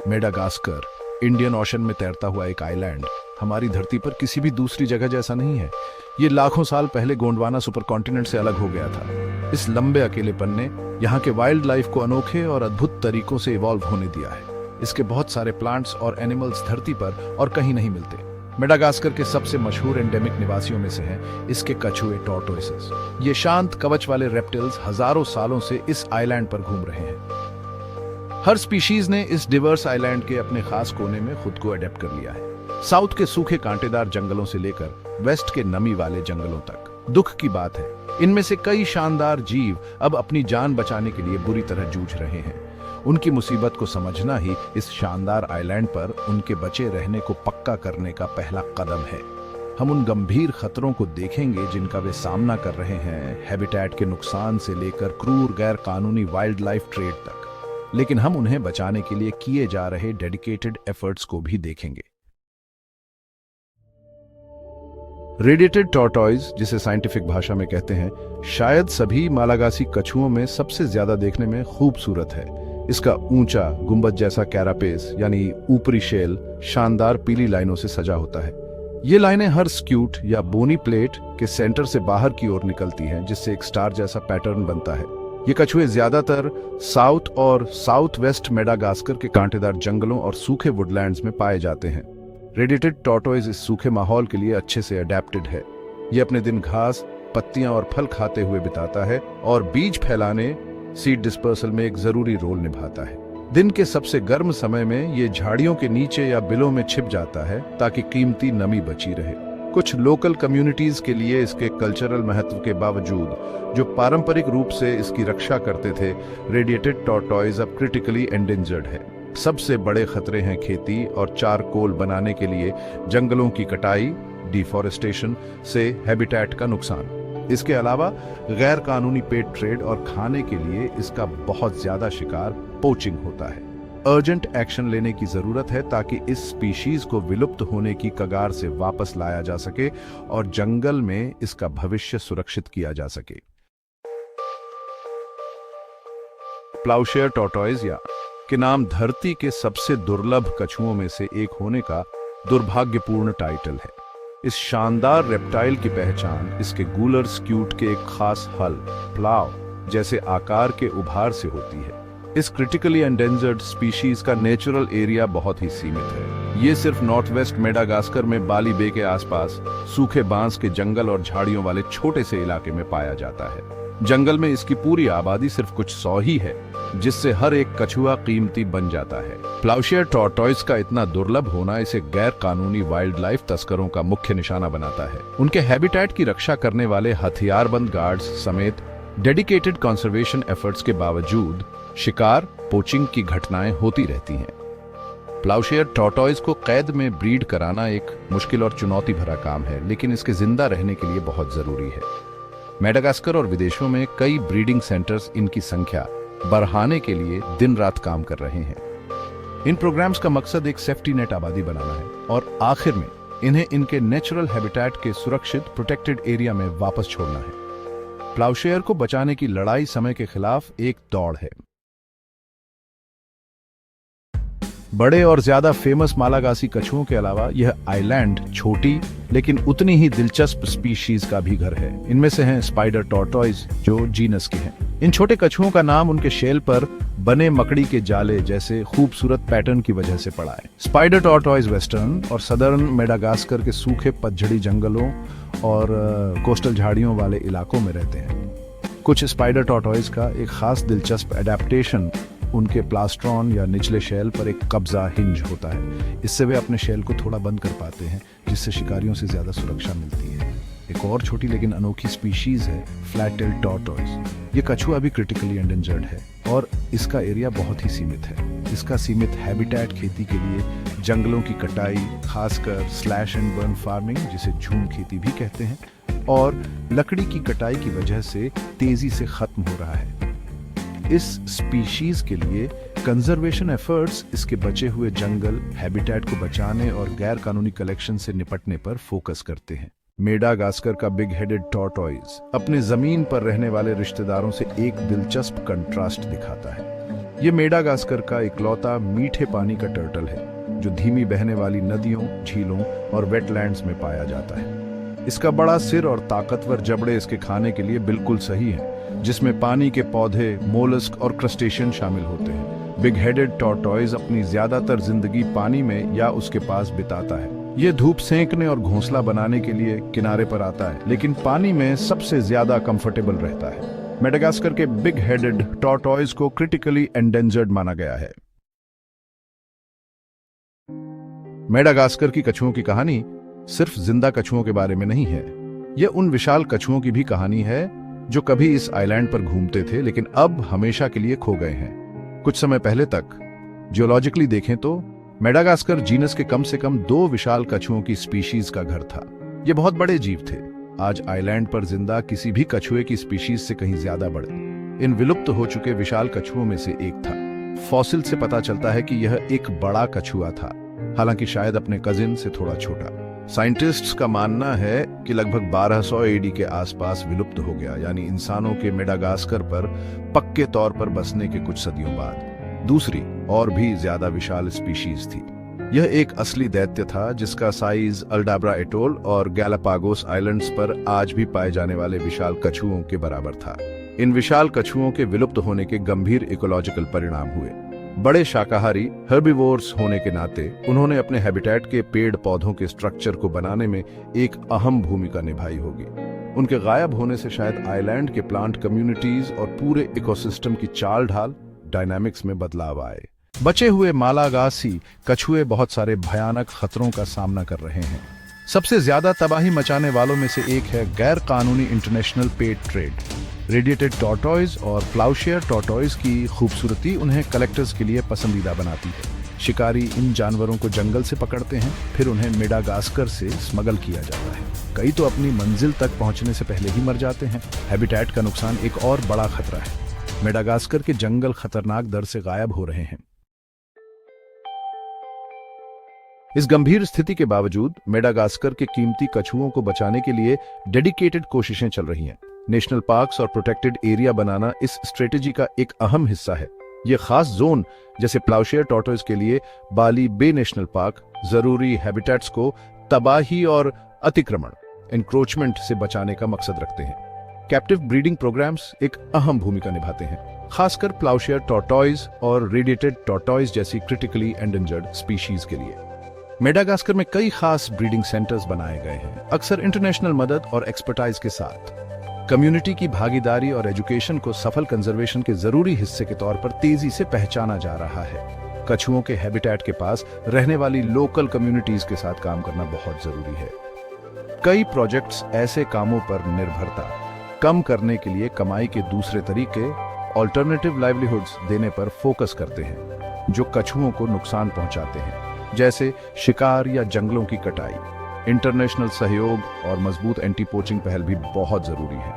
Madagascar Indian ocean में तैरता हुआ एक आइलैंड हमारी धरती पर किसी भी दूसरी जगह जैसा नहीं है। ये लाखों साल पहले गोंडवाना सुपर कॉन्टिनेंट से अलग हो गया था। इस लंबे अकेलेपन ने यहाँ के वाइल्ड लाइफ को अनोखे और अद्भुत तरीकों से इवॉल्व होने दिया है। इसके बहुत सारे प्लांट्स और एनिमल्स धरती पर और कहीं नहीं मिलते। मेडागास्कर के सबसे मशहूर एंडेमिक निवासियों में से हैं इसके कछुए टॉर्टोइसेस। ये शांत कवच वाले रेप्टिल्स हजारों सालों से इस आइलैंड पर घूम रहे हैं। हर स्पीशीज ने इस डिवर्स आइलैंड के अपने खास कोने में खुद को अडेप्ट कर लिया है। साउथ के सूखे कांटेदार जंगलों से लेकर वेस्ट के नमी वाले जंगलों तक। दुख की बात है, इनमें से कई शानदार जीव अब अपनी जान बचाने के लिए बुरी तरह जूझ रहे हैं। उनकी मुसीबत को समझना ही इस शानदार आइलैंड पर उनके बचे रहने को पक्का करने का पहला कदम है। हम उन गंभीर खतरों को देखेंगे जिनका वे सामना कर रहे हैं, हैबिटेट के नुकसान से लेकर क्रूर गैर कानूनी वाइल्ड लाइफ ट्रेड तक। लेकिन हम उन्हें बचाने के लिए किए जा रहे डेडिकेटेड एफर्ट्स को भी देखेंगे। रेडिएटेड टॉर्टॉइज, जिसे साइंटिफिक भाषा में कहते हैं, शायद सभी मालागासी कछुओं में सबसे ज्यादा देखने में खूबसूरत है। इसका ऊंचा गुंबद जैसा कैरापेस यानी ऊपरी शेल शानदार पीली लाइनों से सजा होता है। ये लाइनें हर स्क्यूट या बोनी प्लेट के सेंटर से बाहर की ओर निकलती हैं, जिससे एक स्टार जैसा पैटर्न बनता है। ये कछुए ज्यादातर साउथ और साउथ वेस्ट मेडागास्कर के कांटेदार जंगलों और सूखे वुडलैंड्स में पाए जाते हैं। रेडिएटेड टॉर्टॉइज इस सूखे माहौल के लिए अच्छे से अडेप्टेड है। ये अपने दिन घास, पत्तियां और फल खाते हुए बिताता है और बीज फैलाने, सीड डिस्पर्सल में एक जरूरी रोल निभाता है। दिन के सबसे गर्म समय में ये झाड़ियों के नीचे या बिलों में छिप जाता है ताकि कीमती नमी बची रहे। कुछ लोकल कम्युनिटीज के लिए इसके कल्चरल महत्व के बावजूद, जो पारंपरिक रूप से इसकी रक्षा करते थे, रेडिएटेड टॉर्टॉइज अब क्रिटिकली एंडेंजर्ड है। सबसे बड़े खतरे हैं खेती और चारकोल बनाने के लिए जंगलों की कटाई, डिफॉरेस्टेशन से हैबिटेट का नुकसान। इसके अलावा गैर कानूनी पेट ट्रेड और खाने के लिए इसका बहुत ज्यादा शिकार पोचिंग होता है। अर्जेंट एक्शन लेने की जरूरत है ताकि इस स्पीशीज को विलुप्त होने की कगार से वापस लाया जा सके और जंगल में इसका भविष्य सुरक्षित किया जा सके। प्लाउशेयर टॉर्टॉइज या के नाम धरती के सबसे दुर्लभ कछुओं में से एक होने का दुर्भाग्यपूर्ण टाइटल है। इस शानदार रेप्टाइल की पहचान इसके गूलर स्क्यूट के एक खास हल, प्लाव जैसे आकार के उभार से होती है। इस क्रिटिकली एंडेंजर्ड स्पीशीज का नेचुरल एरिया बहुत ही सीमित है। ये सिर्फ नॉर्थ वेस्ट मेडागास्कर में बाली बे के आसपास सूखे बांस के जंगल और झाड़ियों वाले छोटे से इलाके में पाया जाता है। जंगल में इसकी पूरी आबादी सिर्फ कुछ 100 ही है, जिससे हर एक कछुआ कीमती बन जाता है। प्लाउशेयर टॉर्टॉइज का इतना दुर्लभ होना इसे गैर कानूनी वाइल्ड लाइफ तस्करों का मुख्य निशाना बनाता है। उनके हैबिटेट की रक्षा करने वाले हथियारबंद गार्ड्स समेत डेडिकेटेड कंजर्वेशन एफर्ट्स के बावजूद शिकार, पोचिंग की घटनाएं होती रहती हैं। प्लाउशेयर टॉर्टॉइज को कैद में ब्रीड कराना एक मुश्किल और चुनौती भरा काम है, लेकिन इसके जिंदा रहने के लिए बहुत जरूरी है। मेडागास्कर और विदेशों में कई ब्रीडिंग सेंटर्स इनकी संख्या बढ़ाने के लिए दिन रात काम कर रहे हैं। इन प्रोग्राम्स का मकसद एक सेफ्टी नेट आबादी बनाना है और आखिर में इन्हें इनके नेचुरल हैबिटेट के सुरक्षित प्रोटेक्टेड एरिया में वापस छोड़ना है। प्लाउशेयर को बचाने की लड़ाई समय के खिलाफ एक दौड़ है। बड़े और ज्यादा फेमस मालागासी कछुओं के अलावा यह आइलैंड छोटी लेकिन उतनी ही दिलचस्प स्पीशीज का भी घर है। इनमें से हैं स्पाइडर टॉर्टॉइज, जो जीनस के हैं। इन छोटे कछुओं का नाम उनके शेल पर बने मकड़ी के जाले जैसे खूबसूरत पैटर्न की वजह से पड़ा है। स्पाइडर टॉर्टॉइज वेस्टर्न और सदर्न मेडागास्कर के सूखे पतझड़ी जंगलों और कोस्टल झाड़ियों वाले इलाकों में रहते हैं। कुछ स्पाइडर टॉर्टॉइज का एक खास दिलचस्प एडेप्टेशन उनके प्लास्ट्रॉन या निचले शेल पर एक कब्जा हिंज होता है। इससे वे अपने शेल को थोड़ा बंद कर पाते हैं, जिससे शिकारियों से ज्यादा सुरक्षा मिलती है। एक और छोटी लेकिन अनोखी स्पीशीज है फ्लैट टेल्ड टॉर्टॉइज। ये कछुआ भी क्रिटिकली एंडेंजर्ड है और इसका एरिया बहुत ही सीमित है। इसका सीमित हैबिटेट खेती के लिए जंगलों की कटाई, खासकर स्लैश एंड बर्न फार्मिंग, जिसे झूम खेती भी कहते हैं, और लकड़ी की कटाई की वजह से तेजी से खत्म हो रहा है। इस स्पीशीज के लिए कंजर्वेशन एफर्ट्स इसके बचे हुए जंगल, हैबिटेट को बचाने और गैर कानूनी कलेक्शन से निपटने पर फोकस करते हैं। मेडागास्कर का बिग हेडेड टॉर्टॉइज अपने जमीन पर रहने वाले रिश्तेदारों से एक दिलचस्प कंट्रास्ट दिखाता है। ये मेडागास्कर का इकलौता मीठे पानी का टर्टल है जो धीमी बहने वाली नदियों, झीलों और वेटलैंड्स में पाया जाता है। इसका बड़ा सिर और ताकतवर जबड़े इसके खाने के लिए बिल्कुल सही हैं, जिसमें पानी के पौधे, मोलस्क और क्रस्टेशियन शामिल होते हैं। बिग हेडेड टॉर्टॉइज अपनी ज्यादातर जिंदगी पानी में या उसके पास बिताता है। ये धूप सेंकने और घोंसला बनाने के लिए किनारे पर आता है, लेकिन पानी में सबसे ज्यादा कंफर्टेबल रहता है। मेडागास्कर के बिग हेडेड टॉर्टॉइज को क्रिटिकली एंडेंजर्ड माना गया है। मेडागास्कर की कछुओं की कहानी सिर्फ जिंदा कछुओं के बारे में नहीं है। यह उन विशाल कछुओं की भी कहानी है जो कभी इस आइलैंड पर घूमते थे लेकिन अब हमेशा के लिए खो गए हैं। कुछ समय पहले तक जियोलॉजिकली देखें तो मेडागास्कर जीनस के कम से कम 2 विशाल कछुओं की स्पीशीज का घर था। ये बहुत बड़े जीव थे। आज आइलैंड पर जिंदा किसी भी कछुए की स्पीशीज से कहीं ज्यादा बड़े इन विलुप्त हो चुके विशाल कछुओं में से एक था। फॉसिल से पता चलता है कि यह एक बड़ा कछुआ था, हालांकि शायद अपने कजिन से थोड़ा छोटा। साइंटिस्ट्स का मानना है कि लगभग 1200 एडी के आसपास विलुप्त हो गया, यानी इंसानों के मेडागास्कर पर पक्के तौर पर बसने के कुछ सदियों बाद दूसरी और भी ज्यादा विशाल स्पीशीज थी। यह एक असली दैत्य था जिसका साइज अल्डाब्रा एटोल और गैलापागोस आइलैंड्स पर आज भी पाए जाने वाले विशाल कछुओं के बराबर था। इन विशाल कछुओं के विलुप्त होने के गंभीर इकोलॉजिकल परिणाम हुए। बड़े शाकाहारी हर्बिवोर्स होने के नाते उन्होंने अपने हैबिटेट के पेड़ पौधों के स्ट्रक्चर को बनाने में एक अहम भूमिका निभाई होगी। उनके गायब होने से शायद आइलैंड के प्लांट कम्युनिटीज और पूरे इकोसिस्टम की चाल ढाल डायनामिक्स में बदलाव आए। बचे हुए मालागासी कछुए बहुत सारे भयानक खतरों का सामना कर रहे हैं। सबसे ज्यादा तबाही मचाने वालों में से एक है गैर कानूनी इंटरनेशनल पेट ट्रेड। रेडिएटेड टॉर्टॉइज और प्लाउशेयर टॉर्टॉइज की खूबसूरती उन्हें कलेक्टर्स के लिए पसंदीदा बनाती है। शिकारी इन जानवरों को जंगल से पकड़ते हैं, फिर उन्हें मेडागास्कर से स्मगल किया जाता है। कई तो अपनी मंजिल तक पहुंचने से पहले ही मर जाते हैं। हैबिटेट का नुकसान एक और बड़ा खतरा है। मेडागास्कर के जंगल खतरनाक दर से गायब हो रहे हैं। इस गंभीर स्थिति के बावजूद मेडागास्कर के कीमती कछुओं को बचाने के लिए डेडिकेटेड कोशिशें चल रही हैं। नेशनल पार्क्स और प्रोटेक्टेड एरिया बनाना इस स्ट्रेटेजी का एक अहम हिस्सा है। ये खास जोन जैसे प्लाउशेयर टॉर्टॉइज के लिए बाली बे नेशनल पार्क जरूरी हैबिटेट्स को तबाही और अतिक्रमण एनक्रोचमेंट से बचाने का मकसद रखते हैं। कैप्टिव ब्रीडिंग प्रोग्राम्स एक अहम भूमिका निभाते हैं, खासकर प्लाउशेयर टॉर्टॉइज और रेडिएटेड टॉर्टॉइज जैसी क्रिटिकली एंडेंजर्ड स्पीशीज के लिए। मेडागास्कर में कई खास ब्रीडिंग सेंटर्स बनाए गए हैं, अक्सर इंटरनेशनल मदद और एक्सपर्टाइज के साथ। कम्युनिटी की भागीदारी और एजुकेशन को सफल कंजर्वेशन के जरूरी हिस्से के तौर पर तेजी से पहचाना जा रहा है। कछुओं के हैबिटेट के पास रहने वाली लोकल कम्युनिटीज के साथ काम करना बहुत जरूरी है। कई प्रोजेक्ट्स ऐसे कामों पर निर्भरता कम करने के लिए कमाई के दूसरे तरीके, ऑल्टरनेटिव लाइवलीहुड्स देने पर फोकस करते हैं जो कछुओं को नुकसान पहुंचाते हैं, जैसे शिकार या जंगलों की कटाई। इंटरनेशनल सहयोग और मजबूत एंटी पोचिंग पहल भी बहुत जरूरी है।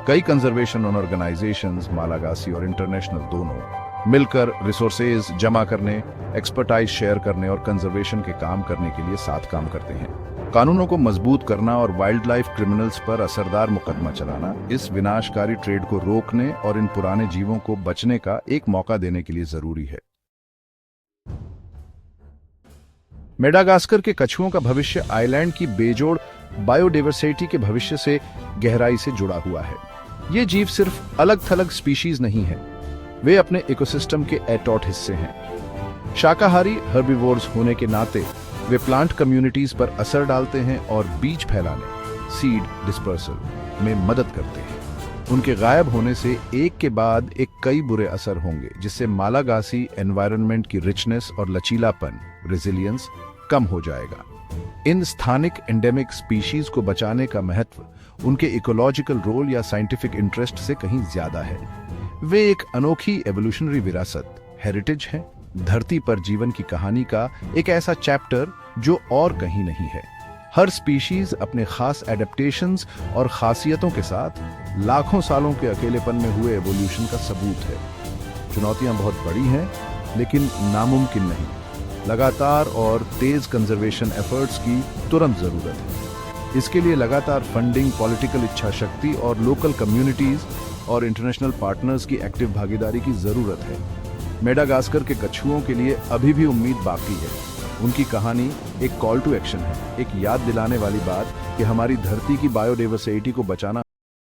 कई कंजर्वेशन ऑर्गेनाइजेशंस, मालागासी और इंटरनेशनल दोनों मिलकर रिसोर्सेज जमा करने, एक्सपर्टाइज शेयर करने और कंजर्वेशन के काम करने के लिए साथ काम करते हैं। कानूनों को मजबूत करना और वाइल्ड लाइफ क्रिमिनल्स पर असरदार मुकदमा चलाना इस विनाशकारी ट्रेड को रोकने और इन पुराने जीवों को बचने का एक मौका देने के लिए जरूरी है। मेडागास्कर के कछुओं का भविष्य आइलैंड की बेजोड़ बायोडाइवर्सिटी के भविष्य से गहराई से जुड़ा हुआ है। ये जीव सिर्फ अलग-थलग स्पीशीज नहीं है, वे अपने इकोसिस्टम के अटूट हिस्से हैं। शाकाहारी हर्बिवोर्स होने के नाते वे प्लांट कम्युनिटीज पर असर डालते हैं और बीज फैलाने, सीड डिस्पर्सल में मदद करते हैं। उनके गायब होने से एक के बाद एक कई बुरे असर होंगे, जिससे मालागासी एनवायरनमेंट की रिचनेस और लचीलापन, रेजिलियंस कम हो जाएगा। इन स्थानिक एंडेमिक स्पीशीज को बचाने का महत्व उनके इकोलॉजिकल रोल या साइंटिफिक इंटरेस्ट से कहीं ज्यादा है। वे एक अनोखी एवोल्यूशनरी विरासत, हेरिटेज है, धरती पर जीवन की कहानी का एक ऐसा चैप्टर जो और कहीं नहीं है। हर स्पीशीज अपने खास एडेप्टेशंस और खासियतों के साथ लाखों सालों के अकेलेपन में हुए एवोल्यूशन का सबूत है। चुनौतियां बहुत बड़ी हैं, लेकिन नामुमकिन नहीं। लगातार और तेज कंजर्वेशन एफर्ट्स की तुरंत जरूरत है। इसके लिए लगातार फंडिंग, पॉलिटिकल इच्छा शक्ति और लोकल कम्युनिटीज और इंटरनेशनल पार्टनर्स की एक्टिव भागीदारी की जरूरत है। मेडागास्कर के कछुओं के लिए अभी भी उम्मीद बाकी है। उनकी कहानी एक कॉल टू एक्शन है, एक याद दिलाने वाली बात कि हमारी धरती की बायोडाइवर्सिटी को बचाना